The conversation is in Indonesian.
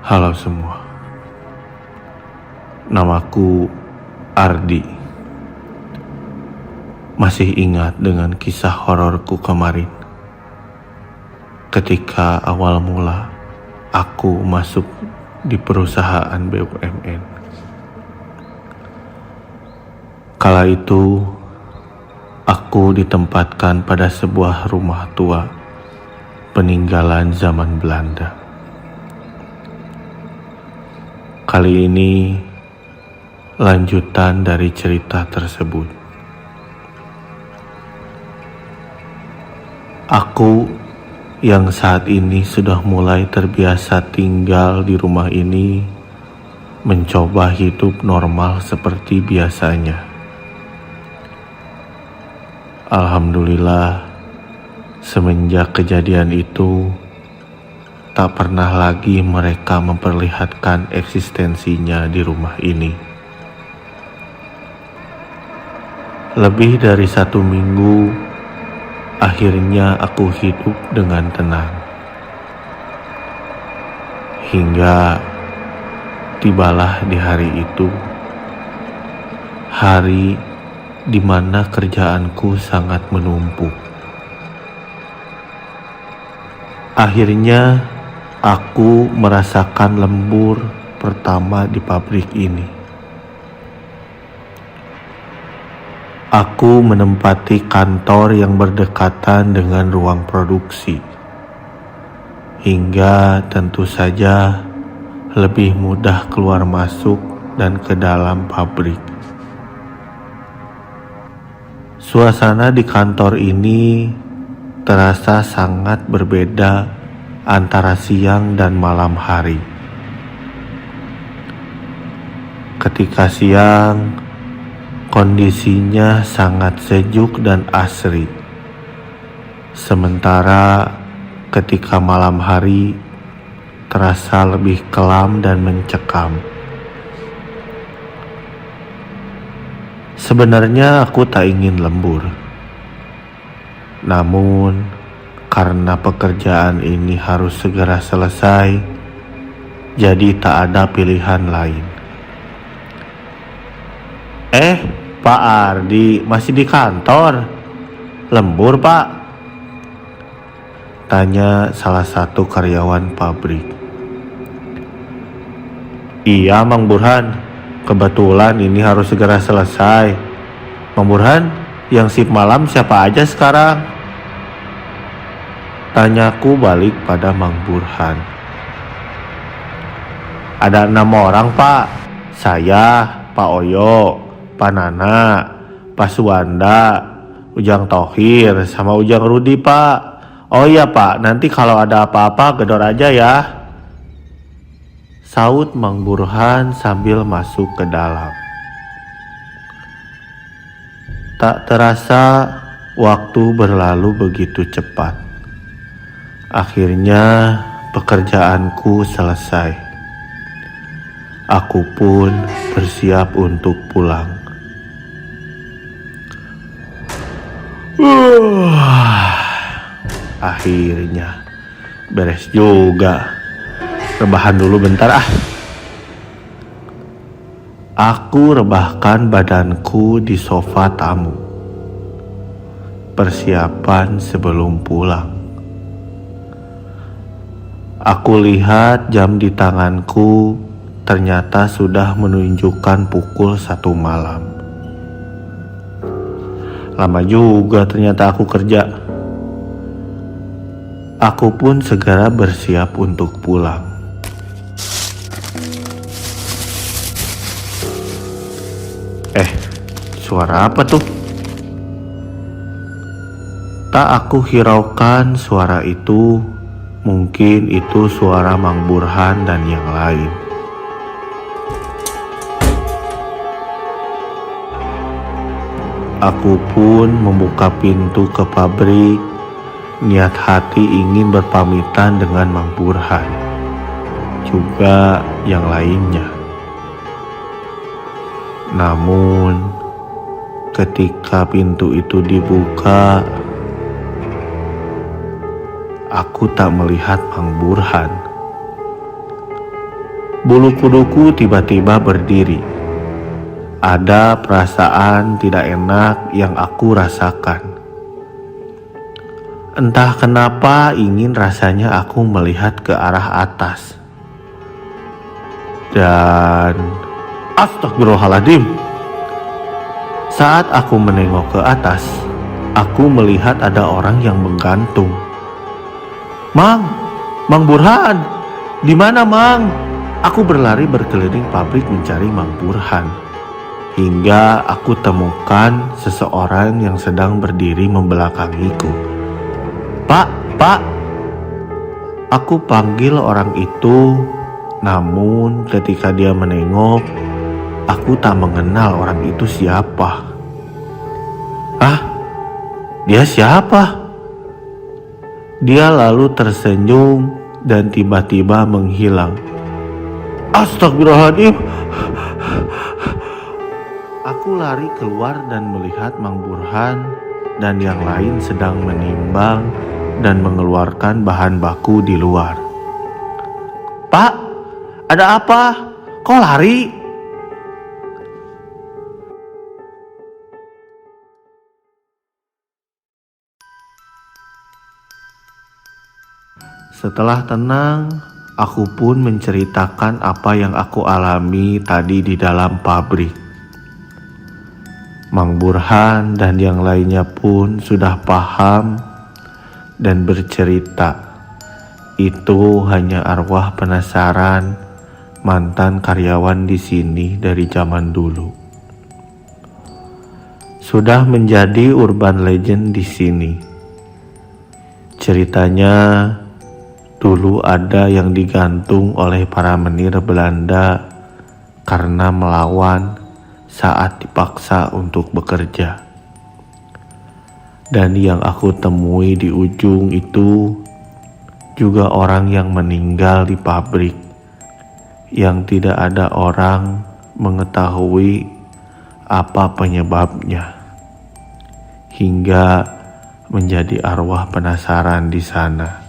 Halo semua, namaku Ardi. Masih ingat dengan kisah hororku kemarin, ketika awal mula aku masuk di perusahaan BUMN. Kala itu aku ditempatkan pada sebuah rumah tua peninggalan zaman Belanda. Kali ini lanjutan dari cerita tersebut. Aku yang saat ini sudah mulai terbiasa tinggal di rumah ini mencoba hidup normal seperti biasanya. Alhamdulillah, semenjak kejadian itu tak pernah lagi mereka memperlihatkan eksistensinya di rumah ini. Lebih dari 1 minggu, akhirnya aku hidup dengan tenang. Hingga tibalah di hari itu, hari di mana kerjaanku sangat menumpuk. Akhirnya aku merasakan lembur pertama di pabrik ini. Aku menempati kantor yang berdekatan dengan ruang produksi, hingga tentu saja lebih mudah keluar masuk dan ke dalam pabrik. Suasana di kantor ini terasa sangat berbeda antara siang dan malam hari. Ketika siang, kondisinya sangat sejuk dan asri. Sementara ketika malam hari, terasa lebih kelam dan mencekam. Sebenarnya aku tak ingin lembur. Namun karena pekerjaan ini harus segera selesai, jadi tak ada pilihan lain. Pak Ardi masih di kantor? Lembur, Pak? Tanya salah satu karyawan pabrik. Iya, Mang Burhan. Kebetulan ini harus segera selesai. Mang Burhan, yang shift malam siapa aja sekarang? Tanyaku balik pada Mang Burhan. Ada 6 orang, Pak. Saya, Pak Oyo, Pak Nana, Pak Suwanda, Ujang Tohir, sama Ujang Rudi, Pak. Oh iya, Pak, nanti kalau ada apa-apa gedor aja ya, saut Mang Burhan sambil masuk ke dalam. Tak terasa waktu berlalu begitu cepat. Akhirnya pekerjaanku selesai. Aku pun bersiap untuk pulang. Akhirnya beres juga. Rebahan dulu bentar. Aku rebahkan badanku di sofa tamu. Persiapan sebelum pulang. Aku lihat jam di tanganku, ternyata sudah menunjukkan pukul 1 malam. Lama juga ternyata aku kerja. Aku pun segera bersiap untuk pulang. Suara apa tuh? Tak aku hiraukan suara itu. Mungkin itu suara Mang Burhan dan yang lain. Aku pun membuka pintu ke pabrik, niat hati ingin berpamitan dengan Mang Burhan, juga yang lainnya. Namun, ketika pintu itu dibuka, aku tak melihat Mang Burhan. Bulu kuduku tiba-tiba berdiri. Ada perasaan tidak enak yang aku rasakan. Entah kenapa ingin rasanya aku melihat ke arah atas. Dan astagfirullahaladzim. Saat aku menengok ke atas, aku melihat ada orang yang menggantung. Mang Burhan, di mana Mang? Aku berlari berkeliling pabrik mencari Mang Burhan. Hingga aku temukan seseorang yang sedang berdiri membelakangiku. Pak. Aku panggil orang itu, namun ketika dia menengok, aku tak mengenal orang itu siapa. Dia siapa? Dia lalu tersenyum dan tiba-tiba menghilang. Astagfirullahaladzim. Aku lari keluar dan melihat Mang Burhan dan yang lain sedang menimbang dan mengeluarkan bahan baku di luar. Pak, ada apa? Kok lari? Setelah tenang, aku pun menceritakan apa yang aku alami tadi di dalam pabrik. Mang Burhan dan yang lainnya pun sudah paham dan bercerita. Itu hanya arwah penasaran mantan karyawan di sini dari zaman dulu. Sudah menjadi urban legend di sini. Ceritanya dulu ada yang digantung oleh para menir Belanda karena melawan saat dipaksa untuk bekerja. Dan yang aku temui di ujung itu juga orang yang meninggal di pabrik, yang tidak ada orang mengetahui apa penyebabnya, hingga menjadi arwah penasaran di sana.